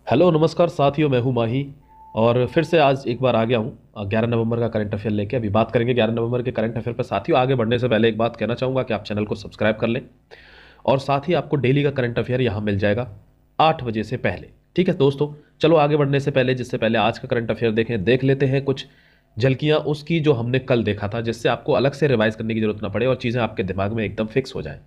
Hello नमस्कार साथियों, मैं हूं माही। और फिर से आज एक बार आ गया हूं 11 नवंबर का करंट अफेयर लेके। अभी बात करेंगे 11 नवंबर के करंट अफेयर पर। साथियों, आगे बढ़ने से पहले एक बात कहना चाहूँगा कि आप चैनल को सब्सक्राइब कर लें और साथ ही आपको डेली का करंट अफेयर यहाँ मिल जाएगा 8 बजे से पहले। ठीक है दोस्तों, चलो आगे बढ़ने से पहले, जिससे पहले आज का करंट अफेयर देख लेते हैं कुछ झलकियाँ उसकी जो हमने कल देखा था, जिससे आपको अलग से रिवाइज करने की जरूरत ना पड़े और चीज़ें आपके दिमाग में एकदम फिक्स हो जाए।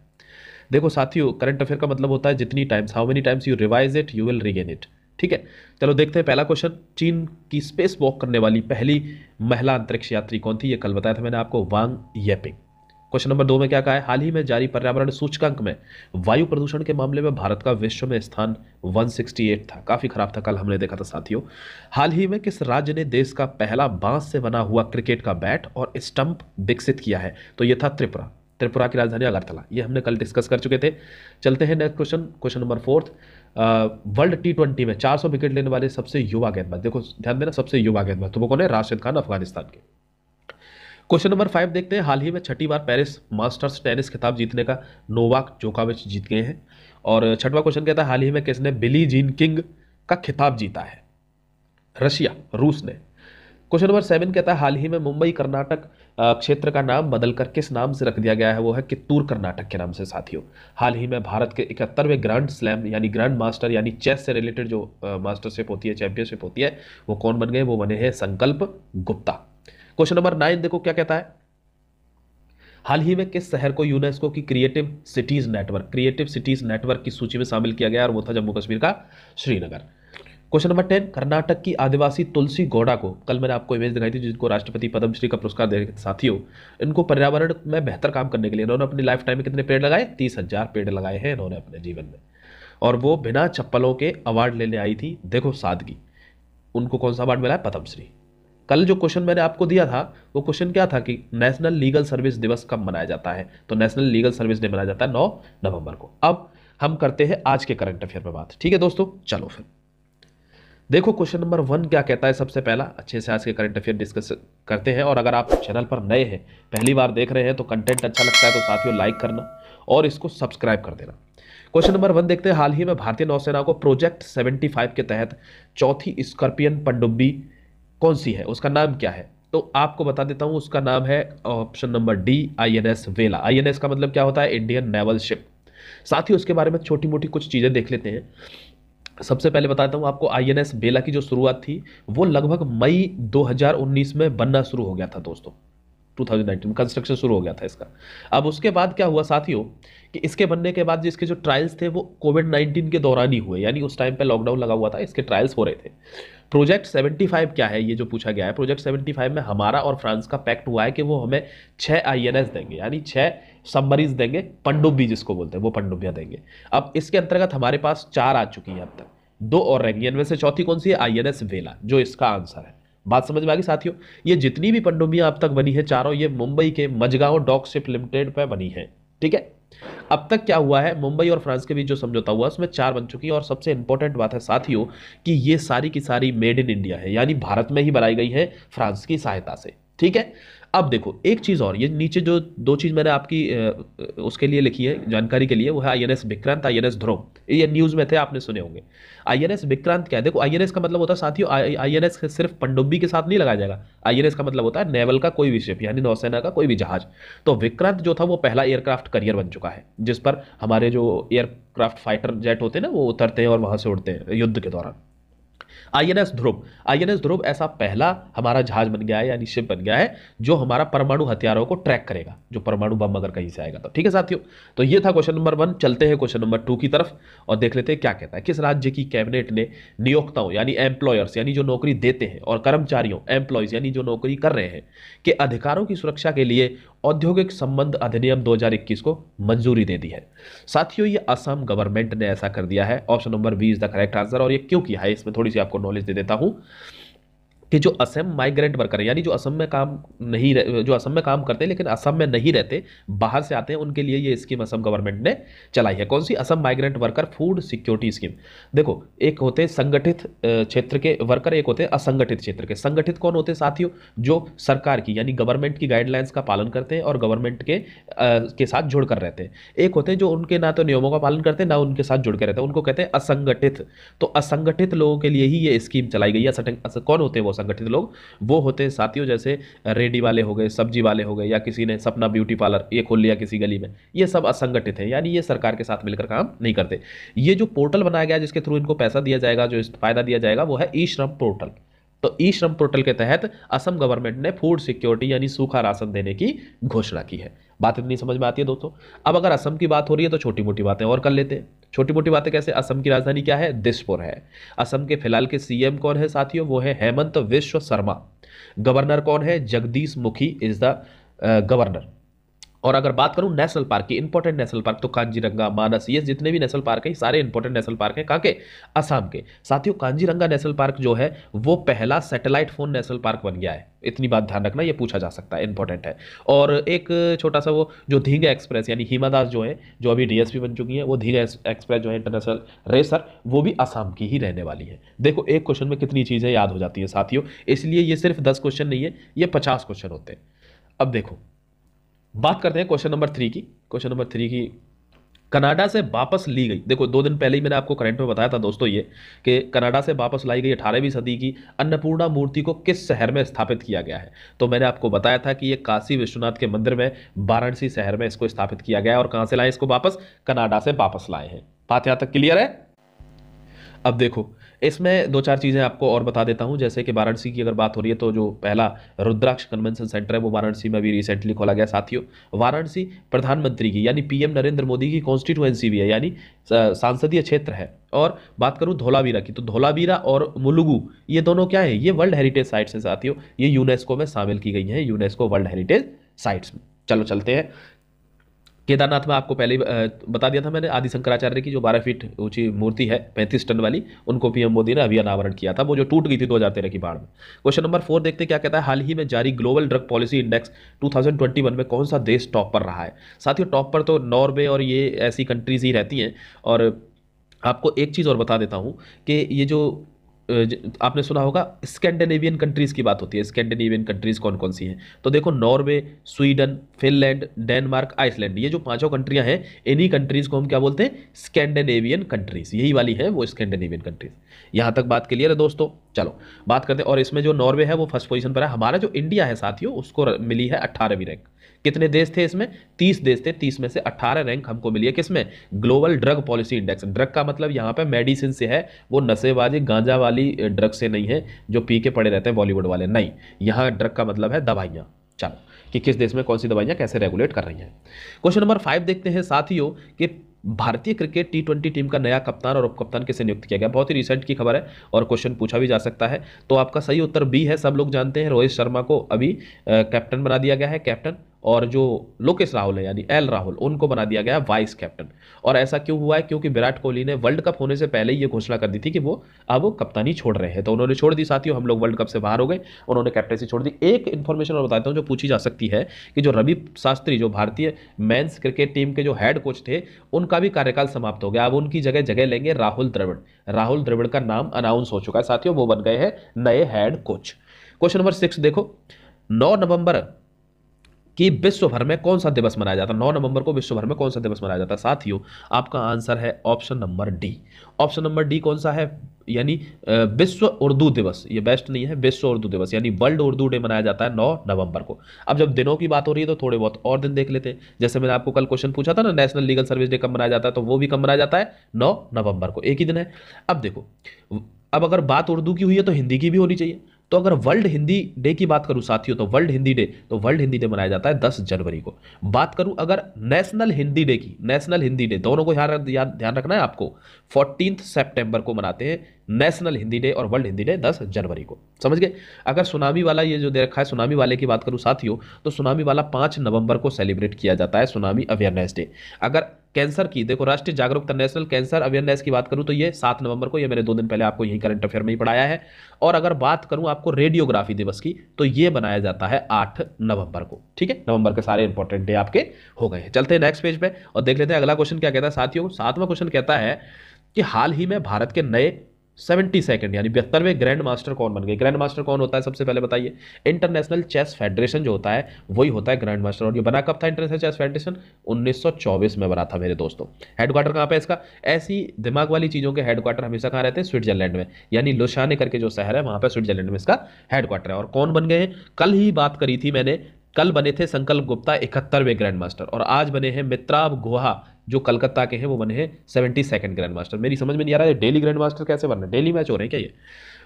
देखो साथियों, करंट अफेयर का मतलब होता है जितनी times, how many times you revise it you will regain it. ठीक है, चलो देखते हैं पहला क्वेश्चन। चीन की स्पेस वॉक करने वाली पहली महिला अंतरिक्ष यात्री कौन थी? ये कल बताया था मैंने आपको, वांग येपिंग। क्वेश्चन नंबर 2 में क्या कहा है? हाल ही में जारी पर्यावरण सूचकांक में वायु प्रदूषण के मामले में भारत का विश्व में स्थान 168 था। काफी खराब था, कल हमने देखा था साथियों। हाल ही में किस राज्य ने देश का पहला बांस से बना हुआ क्रिकेट का बैट और स्टंप विकसित किया है? तो यह था त्रिपुरा। त्रिपुरा की राजधानी अगरतला। ये हमने कल डिस्कस कर चुके थे। चलते हैं next question, question number 4। World T20 में 400 विकेट लेने वाले सबसे युवा गेंदबाज, देखो ध्यान देना, सबसे युवा गेंदबाज तो वो कौन है? राशिद खान, अफगानिस्तान के। क्वेश्चन नंबर 5 देखते हैं। हाल ही में छठी बार पेरिस मास्टर्स टेनिस खिताब जीतने का नोवाक जोकोविच जीत गए हैं। और छठवां क्वेश्चन कहता है, हाल ही में किसने बिली जीन किंग का खिताब जीता है? रशिया, रूस ने। क्वेश्चन नंबर 7 कहता है, हाल ही में मुंबई कर्नाटक क्षेत्र का नाम बदलकर किस नाम से रख दिया गया है? वो है कित्तूर कर्नाटक के नाम से साथियों। हाल ही में भारत के 71वें ग्रैंड स्लैम यानी ग्रैंड मास्टर यानी चेस से रिलेटेड जो मास्टरशिप होती है, चैंपियनशिप होती है, वो कौन बन गए? वो बने हैं संकल्प गुप्ता। क्वेश्चन नंबर 9 देखो क्या कहता है। हाल ही में किस शहर को यूनेस्को की क्रिएटिव सिटीज नेटवर्क की सूची में शामिल किया गया? और वो था जम्मू कश्मीर का श्रीनगर। क्वेश्चन नंबर 10, कर्नाटक की आदिवासी तुलसी गौड़ा को, कल मैंने आपको इमेज दिखाई थी, जिनको राष्ट्रपति पद्मश्री का पुरस्कार दे रहे थे साथियों। इनको पर्यावरण में बेहतर काम करने के लिए इन्होंने अपनी लाइफ टाइम में कितने पेड़ लगाए? 30,000 पेड़ लगाए हैं इन्होंने अपने जीवन में। और वो बिना चप्पलों के अवार्ड लेने आई थी। देखो सादगी, उनको कौन सा अवार्ड मिला है? पद्मश्री। कल जो क्वेश्चन मैंने आपको दिया था, वो क्वेश्चन क्या था कि नेशनल लीगल सर्विस दिवस कब मनाया जाता है? तो नेशनल लीगल सर्विस डे मनाया जाता है 9 नवंबर को। अब हम करते हैं आज के करंट अफेयर पर बात। ठीक है दोस्तों, चलो फिर देखो क्वेश्चन नंबर 1 क्या कहता है। सबसे पहला अच्छे से आज के करंट अफेयर डिस्कस करते हैं। और अगर आप चैनल पर नए हैं, पहली बार देख रहे हैं, तो कंटेंट अच्छा लगता है तो साथियों लाइक करना और इसको सब्सक्राइब कर देना। क्वेश्चन नंबर 1 देखते हैं। हाल ही में भारतीय नौसेना को प्रोजेक्ट 75 के तहत चौथी स्कॉर्पियन पनडुब्बी कौन सी है? उसका नाम क्या है? तो आपको बता देता हूं, उसका नाम है ऑप्शन नंबर डी, INS वेला। INS का मतलब क्या होता है? Indian naval ship. साथ ही उसके बारे में छोटी मोटी कुछ चीजें देख लेते हैं। सबसे पहले बताता हूं आपको, INS बेला की जो शुरुआत थी वो लगभग मई 2019 में बनना शुरू हो गया था दोस्तों। 2019 में कंस्ट्रक्शन शुरू हो गया था इसका। अब उसके बाद क्या हुआ साथियों कि इसके बनने के बाद जिसके जो ट्रायल्स थे वो कोविड-19 के दौरान ही हुए, यानी उस टाइम पे लॉकडाउन लगा हुआ था, इसके ट्रायल्स हो रहे थे। प्रोजेक्ट 75 क्या है, ये जो पूछा गया है? प्रोजेक्ट 75 में हमारा और फ्रांस का पैक्ट हुआ है कि वो हमें 6 INS देंगे, यानी 6 सबमरीन देंगे, पनडुब्बी जिसको बोलते हैं, वो पनडुब्बियां देंगे। अब इसके अंतर्गत हमारे पास 4 आ चुकी हैं अब तक, 2 और रहेंगी। इनमें से चौथी कौन सी है? INS वेला, जो इसका आंसर है। बात समझ में आ गई साथियों? ये जितनी भी पनडुब्बियां अब तक बनी है चारों, ये मुंबई के मझगांव डॉक शिप लिमिटेड पे बनी है। ठीक है, अब तक क्या हुआ है, मुंबई और फ्रांस के बीच जो समझौता हुआ उसमें 4 बन चुकी है। और सबसे इंपॉर्टेंट बात है साथियों कि ये सारी की सारी मेड इन इंडिया है, यानी भारत में ही बनाई गई है फ्रांस की सहायता से। ठीक है, अब देखो एक चीज और, ये नीचे जो 2 चीज मैंने आपकी उसके लिए लिखी है जानकारी के लिए, वो है INS विक्रांत, INS ध्रुव। ये न्यूज में थे, आपने सुने होंगे। INS विक्रांत क्या है? देखो INS का मतलब होता है साथियों, INS सिर्फ पनडुब्बी के साथ नहीं लगाया जाएगा। INS का मतलब होता है नेवल का कोई भी शिप, यानी नौसेना का कोई भी जहाज। तो विक्रांत जो था वो पहला एयरक्राफ्ट करियर बन चुका है, जिस पर हमारे जो एयरक्राफ्ट फाइटर जेट होते हैं ना, वो उतरते हैं और वहां से उड़ते हैं युद्ध के दौरान। INS ध्रुव ऐसा पहला हमारा जहाज बन गया है, यानी शिप बन गया है, जो हमारा परमाणु हथियारों को ट्रैक करेगा, जो परमाणु बम अगर कहीं से आएगा तो। ठीक है साथियों, तो ये था क्वेश्चन नंबर 1। चलते हैं क्वेश्चन नंबर 2 की तरफ और देख लेते हैं क्या कहता है। किस राज्य की कैबिनेट ने नियोक्ताओं यानी एम्प्लॉयर्स, यानी जो नौकरी देते हैं, और कर्मचारियों एम्प्लॉयज यानी जो नौकरी कर रहे हैं, के अधिकारों की सुरक्षा के लिए औद्योगिक संबंध अधिनियम 2021 को मंजूरी दे दी है? साथियों, ये असम गवर्नमेंट ने ऐसा कर दिया है। Option number B is the correct answer. और ये क्यों किया है, इसमें थोड़ी सी आपको नॉलेज दे देता हूं। कि जो असम माइग्रेंट वर्कर है, यानी जो असम में काम नहीं जो असम में काम करते हैं लेकिन असम में नहीं रहते, बाहर से आते हैं, उनके लिए ये स्कीम असम गवर्नमेंट ने चलाई है। कौन सी? Assam migrant worker food security scheme. देखो, एक होते हैं संगठित क्षेत्र के वर्कर, एक होते हैं असंगठित क्षेत्र के। संगठित कौन होते हैं साथियों? जो सरकार की यानी गवर्नमेंट की गाइडलाइंस का पालन करते हैं और गवर्नमेंट के साथ जुड़कर रहते हैं। एक होते हैं जो उनके ना तो नियमों का पालन करते हैं ना उनके साथ जुड़ के रहते हैं, उनको कहते हैं असंगठित। तो असंगठित लोगों के लिए ही ये स्कीम चलाई गई है। कौन होते हैं वो संगठित लोग? वो होते हैं साथियों जैसे रेडी वाले हो गए, सब्जी वाले हो गए, या किसी ने सपना ब्यूटी पार्लर ये खोल लिया किसी गली में, ये सब असंगठित है, यानी ये सरकार के साथ मिलकर काम नहीं करते। ये जो पोर्टल बनाया गया जिसके थ्रू इनको पैसा दिया जाएगा, जो फायदा दिया जाएगा, वो है ई श्रम पोर्टल। तो ई श्रम पोर्टल के तहत असम गवर्नमेंट ने फूड सिक्योरिटी यानी सूखा राशन देने की घोषणा की है। बात इतनी समझ में आती है दोस्तों। अब अगर असम की बात हो रही है तो छोटी मोटी बातें और कर लेते हैं। छोटी मोटी बातें कैसे? असम की राजधानी क्या है? दिसपुर है। असम के फिलहाल के सीएम कौन है साथियों? वो है हेमंत विश्व शर्मा। गवर्नर कौन है? Jagdish Mukhi is the governor. और अगर बात करूं नेशनल पार्क की, इंपॉर्टेंट नेशनल पार्क, तो कांजीरंगा, मानस, ये जितने भी नेशनल पार्क हैं सारे इंपॉर्टेंट नेशनल पार्क हैं। कहाँ के? असम के। साथियों कांजीरंगा नेशनल पार्क जो है वो पहला सैटेलाइट फोन नेशनल पार्क बन गया है। इतनी बात ध्यान रखना, ये पूछा जा सकता है, इंपॉर्टेंट है। और एक छोटा सा वो जो धींगा एक्सप्रेस यानी हिमा दास जो है, जो अभी डीएसपी बन चुकी है, वो धींगा एक्सप्रेस जो है इंटरनेशनल रेसर, वो भी असम की ही रहने वाली है। देखो एक क्वेश्चन में कितनी चीजें याद हो जाती है साथियों, इसलिए ये सिर्फ 10 क्वेश्चन नहीं है, ये 50 क्वेश्चन होते हैं। अब देखो बात करते हैं क्वेश्चन नंबर 3 की। क्वेश्चन नंबर 3 की, कनाडा से वापस ली गई। देखो 2 दिन पहले ही मैंने आपको करंट में बताया था दोस्तों ये कि कनाडा से वापस लाई गई 18वीं सदी की अन्नपूर्णा मूर्ति को किस शहर में स्थापित किया गया है? तो मैंने आपको बताया था कि ये काशी विश्वनाथ के मंदिर में वाराणसी शहर में इसको स्थापित किया गया है। और कहां से लाए इसको वापस? कनाडा से वापस लाए हैं। बात यहां तक क्लियर है? अब देखो इसमें 2-4 चीज़ें आपको और बता देता हूं। जैसे कि वाराणसी की अगर बात हो रही है तो जो पहला रुद्राक्ष कन्वेंशन सेंटर है वो वाराणसी में भी रिसेंटली खोला गया साथियों। वाराणसी प्रधानमंत्री की यानी पीएम नरेंद्र मोदी की कॉन्स्टिट्यूएंसी भी है, यानी सांसदीय क्षेत्र है। और बात करूं धोलावीरा की, तो धोलावीरा और मुलुगु ये दोनों क्या है? ये वर्ल्ड हेरिटेज साइट्स हैं साथियों। ये यूनेस्को में शामिल की गई हैं, यूनेस्को वर्ल्ड हेरिटेज साइट्स में। चलो चलते हैं। केदारनाथ में आपको पहले ही बता दिया था मैंने, आदि शंकराचार्य की जो 12 फीट ऊंची मूर्ति है 35 टन वाली, उनको पीएम मोदी ने अभी अनावरण किया था, वो जो टूट गई थी 2013 की बाढ़ में। क्वेश्चन नंबर 4 देखते हैं क्या कहता है। हाल ही में जारी ग्लोबल ड्रग पॉलिसी इंडेक्स 2021 में कौन सा देश टॉप पर रहा है? साथियों टॉप पर तो नॉर्वे और ये ऐसी कंट्रीज ही रहती हैं। और आपको एक चीज़ और बता देता हूँ कि ये जो आपने सुना होगा स्कैंडिनेवियन कंट्रीज की बात होती है। स्कैंडिनेवियन कंट्रीज कौन कौन सी हैं? तो देखो Norway, Sweden, Finland, Denmark, Iceland, ये जो 5 कंट्रियां हैं, इन्हीं कंट्रीज को हम क्या बोलते हैं? Scandinavian countries. यही वाली है वो स्कैंडिनेवियन कंट्रीज। यहां तक बात क्लियर है दोस्तों? चलो बात करते हैं। और इसमें जो नॉर्वे है वो फर्स्ट पोजीशन पर है। हमारा जो इंडिया है साथियों उसको मिली है 18वीं रैंक। कितने देश थे इसमें? 30 देश थे, 30 में से 18 रैंक हमको मिली है। किसमें? Global drug policy index. Drug का मतलब यहाँ पे मेडिसिन से है, वो नशेबाजी गांजा वाली ड्रग से नहीं है जो पी के पड़े रहते हैं बॉलीवुड वाले, नहीं। यहाँ ड्रग का मतलब है दवाइयाँ। चलो कि किस देश में कौन सी दवाइयाँ कैसे रेगुलेट कर रही हैं। क्वेश्चन नंबर 5 देखते हैं साथियों कि भारतीय क्रिकेट T20 टीम का नया कप्तान और उप कप्तान किसे नियुक्त किया गया? बहुत ही रिसेंट की खबर है और क्वेश्चन पूछा भी जा सकता है। तो आपका सही उत्तर बी है। सब लोग जानते हैं रोहित शर्मा को अभी कैप्टन बना दिया गया है, कैप्टन। और जो लोकेश राहुल है यानी एल राहुल, उनको बना दिया गया वाइस कैप्टन। और ऐसा क्यों हुआ है? क्योंकि विराट कोहली ने वर्ल्ड कप होने से पहले ही ये घोषणा कर दी थी कि वो अब कप्तानी छोड़ रहे हैं। तो उन्होंने छोड़ दी साथियों, हम लोग वर्ल्ड कप से बाहर हो गए, उन्होंने कैप्टनसी छोड़ दी। एक इन्फॉर्मेशन और बताता हूँ जो पूछी जा सकती है कि जो रवि शास्त्री जो भारतीय मेंस क्रिकेट टीम के जो हेड कोच थे, उनका भी कार्यकाल समाप्त हो गया। अब उनकी जगह लेंगे राहुल द्रविड़। राहुल द्रविड़ का नाम अनाउंस हो चुका है साथियों, वो बन गए हैं नए हेड कोच। क्वेश्चन नंबर 6 देखो, 9 नवंबर कि विश्व भर में कौन सा दिवस मनाया जाता है? 9 नवंबर को विश्व भर में कौन सा दिवस मनाया जाता है? साथियों आपका आंसर है option number D. Option number D कौन सा है? यानी विश्व उर्दू दिवस। ये बेस्ट नहीं है, विश्व उर्दू दिवस यानी वर्ल्ड उर्दू डे मनाया जाता है 9 नवंबर को। अब जब दिनों की बात हो रही है तो थोड़े बहुत और दिन देख लेते हैं। जैसे मैंने आपको कल क्वेश्चन पूछा था ना, नेशनल लीगल सर्विस डे कब मनाया जाता है, तो वो भी कब मनाया जाता है? 9 नवंबर को, एक ही दिन है। अब देखो, अब अगर बात उर्दू की हुई है तो हिंदी की भी होनी चाहिए। तो अगर वर्ल्ड हिंदी डे की बात करूं साथियों, तो वर्ल्ड हिंदी डे मनाया जाता है 10 जनवरी को। बात करूं अगर नेशनल हिंदी डे की, नेशनल हिंदी डे दोनों को ध्यान रखना है आपको। 14 सितंबर को मनाते हैं नेशनल हिंदी डे और वर्ल्ड हिंदी डे 10 जनवरी को। समझ गए? अगर सुनामी वाला ये जो दे रखा है, सुनामी वाले की बात करूं साथियों, तो सुनामी वाला 5 नवंबर को सेलिब्रेट किया जाता है, सुनामी अवेयरनेस डे। अगर कैंसर की, देखो राष्ट्रीय जागरूकता, नेशनल कैंसर अवेयरनेस की बात करूं तो ये 7 नवंबर को, ये मैंने 2 दिन पहले आपको यही करंट अफेयर में ही पढ़ाया है। और अगर बात करूं आपको रेडियोग्राफी दिवस की, तो ये बनाया जाता है 8 नवंबर को। ठीक है, नवंबर के सारे इंपॉर्टेंट डे आपके हो गए हैं। चलते हैं नेक्स्ट पेज पे और देख लेते हैं अगला क्वेश्चन क्या कहता है साथियों। 7वां क्वेश्चन कहता है कि हाल ही में भारत के नए 72 यानी 72वें ग्रैंड मास्टर कौन बन गए। ग्रैंड मास्टर कौन होता है सबसे पहले बताइए। इंटरनेशनल चेस फेडरेशन जो होता है वही होता है ग्रैंड मास्टर। और ये बना कब था इंटरनेशनल चेस फेडरेशन? 1924 में बना था मेरे दोस्तों। हेडक्वार्टर कहाँ पे इसका? ऐसी दिमाग वाली चीजों के हेडक्वार्टर हमेशा कहाँ रहते हैं? स्विट्जरलैंड में, यानी लुसाने करके जो शहर है वहां पर स्विट्जरलैंड में इसका हेडक्वार्टर है। और कौन बन गए हैं? कल ही बात करी थी मैंने, कल बने थे संकल्प गुप्ता 71वें ग्रैंड मास्टर, और आज बने हैं मित्राव गुहा जो कलकत्ता के हैं, वो बने हैं 72 ग्रैंड मास्टर। मेरी समझ में नहीं आ रहा है डेली ग्रैंड मास्टर कैसे बन रहे हैं, डेली मैच हो रहे हैं क्या? ये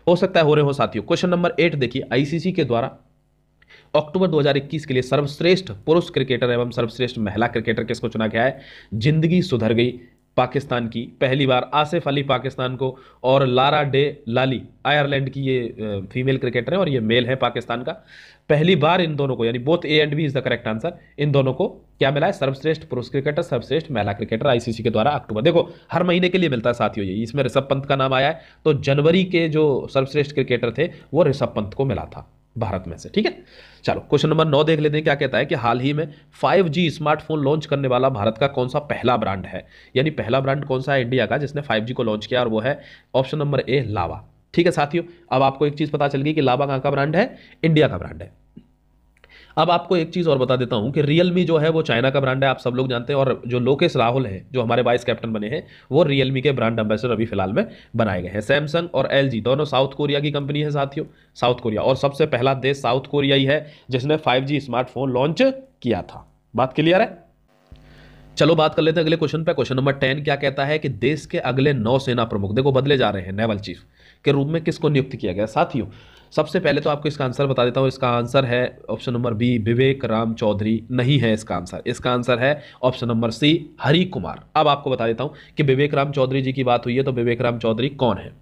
हो सकता है हो रहे हो साथियों। क्वेश्चन नंबर 8 देखिए, आईसीसी के द्वारा अक्टूबर 2021 के लिए सर्वश्रेष्ठ पुरुष क्रिकेटर एवं सर्वश्रेष्ठ महिला क्रिकेटर किसको चुना गया है? जिंदगी सुधर गई पाकिस्तान की, पहली बार आसिफ अली पाकिस्तान को, और लारा डे लाली आयरलैंड की, ये फीमेल क्रिकेटर है और ये मेल है पाकिस्तान का। पहली बार इन दोनों को, यानी both A and B is the correct answer, इन दोनों को क्या मिला है? सर्वश्रेष्ठ पुरुष क्रिकेटर, सर्वश्रेष्ठ महिला क्रिकेटर आईसीसी के द्वारा अक्टूबर। देखो हर महीने के लिए मिलता है साथियों, ये इसमें ऋषभ पंत का नाम आया है, तो जनवरी के जो सर्वश्रेष्ठ क्रिकेटर थे वो ऋषभ पंत को मिला था भारत में से। ठीक है, चलो क्वेश्चन नंबर 9 देख लेते हैं क्या कहता है कि हाल ही में 5G स्मार्टफोन लॉन्च करने वाला भारत का कौन सा पहला ब्रांड है। यानी पहला ब्रांड कौन सा है इंडिया का जिसने 5G को लॉन्च किया, और वो है ऑप्शन नंबर ए लावा। ठीक है साथियों, अब आपको एक चीज पता चल गई कि लावा कहां का ब्रांड है? इंडिया का ब्रांड है। अब आपको एक चीज और बता देता हूं कि रियलमी जो है वो चाइना का ब्रांड है, आप सब लोग जानते हैं। और जो लोकेश राहुल है जो हमारे वाइस कैप्टन बने हैं, वो रियलमी के ब्रांड एम्बेसडर अभी फिलहाल में बनाए गए हैं। सैमसंग और एलजी दोनों साउथ कोरिया की कंपनी है साथियों, साउथ कोरिया, और सबसे पहला देश साउथ कोरिया ही है जिसने 5G स्मार्टफोन लॉन्च किया था। बात क्लियर है? चलो बात कर लेते हैं अगले क्वेश्चन पे। क्वेश्चन नंबर 10 क्या कहता है कि देश के अगले नौसेना प्रमुख, देखो बदले जा रहे हैं, नेवल चीफ के रूप में किसको नियुक्त किया गया साथियों? सबसे पहले तो आपको इसका आंसर बता देता हूं। इसका आंसर है option number B, Vivek Ram Chaudhary. नहीं है इसका आंसर, इसका आंसर है option number C, Hari Kumar. अब आपको बता देता हूं कि विवेक राम चौधरी जी की बात हुई है, तो विवेक राम चौधरी कौन है?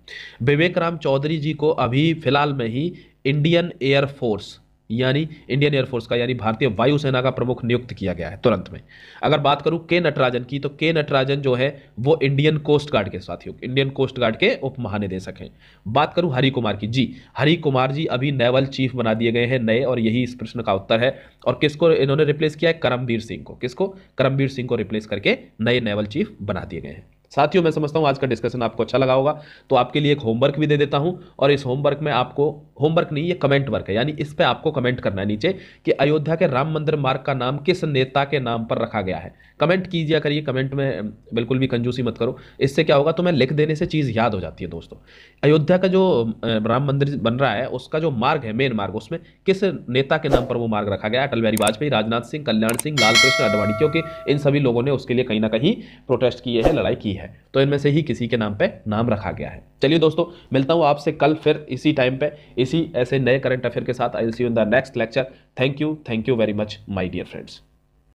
विवेक राम चौधरी जी को अभी फिलहाल में ही इंडियन एयरफोर्स, यानी इंडियन एयरफोर्स का, यानी भारतीय वायुसेना का प्रमुख नियुक्त किया गया है तुरंत में। अगर बात करूं के नटराजन की, तो के नटराजन जो है वो इंडियन कोस्ट गार्ड के साथियों, इंडियन कोस्ट गार्ड के उप महानिदेशक हैं। बात करूं हरि कुमार की, जी हरि कुमार जी अभी नेवल चीफ बना दिए गए हैं नए, और यही इस प्रश्न का उत्तर है। और किसको इन्होंने रिप्लेस किया है? करमबीर सिंह को। किसको? करमबीर सिंह को रिप्लेस करके नए नेवल चीफ बना दिए गए हैं। साथियों मैं समझता हूं आज का डिस्कशन आपको अच्छा लगा होगा, तो आपके लिए एक होमवर्क भी दे देता हूं, और इस होमवर्क में आपको, होमवर्क नहीं ये कमेंट वर्क है, यानी इस पे आपको कमेंट करना है नीचे कि अयोध्या के राम मंदिर मार्ग का नाम किस नेता के नाम पर रखा गया है। कमेंट कीजिए करिए, कमेंट में बिल्कुल भी कंजूसी मत करो। इससे क्या होगा, तुम्हें लिख देने से चीज़ याद हो जाती है दोस्तों। अयोध्या का जो राम मंदिर बन रहा है उसका जो मार्ग है, मेन मार्ग, उसमें किस नेता के नाम पर वो मार्ग रखा गया है? अटल बिहारी वाजपेयी, राजनाथ सिंह, कल्याण सिंह, लाल कृष्ण आडवाणी, क्योंकि इन सभी लोगों ने उसके लिए कहीं ना कहीं प्रोटेस्ट किए हैं, लड़ाई की है, तो इनमें से ही किसी के नाम पे नाम रखा गया है। चलिए दोस्तों, मिलता हूं आपसे कल फिर इसी टाइम पे, इसी ऐसे नए करंट अफेयर के साथ। I will see you in the next lecture. Thank you very much my dear friends.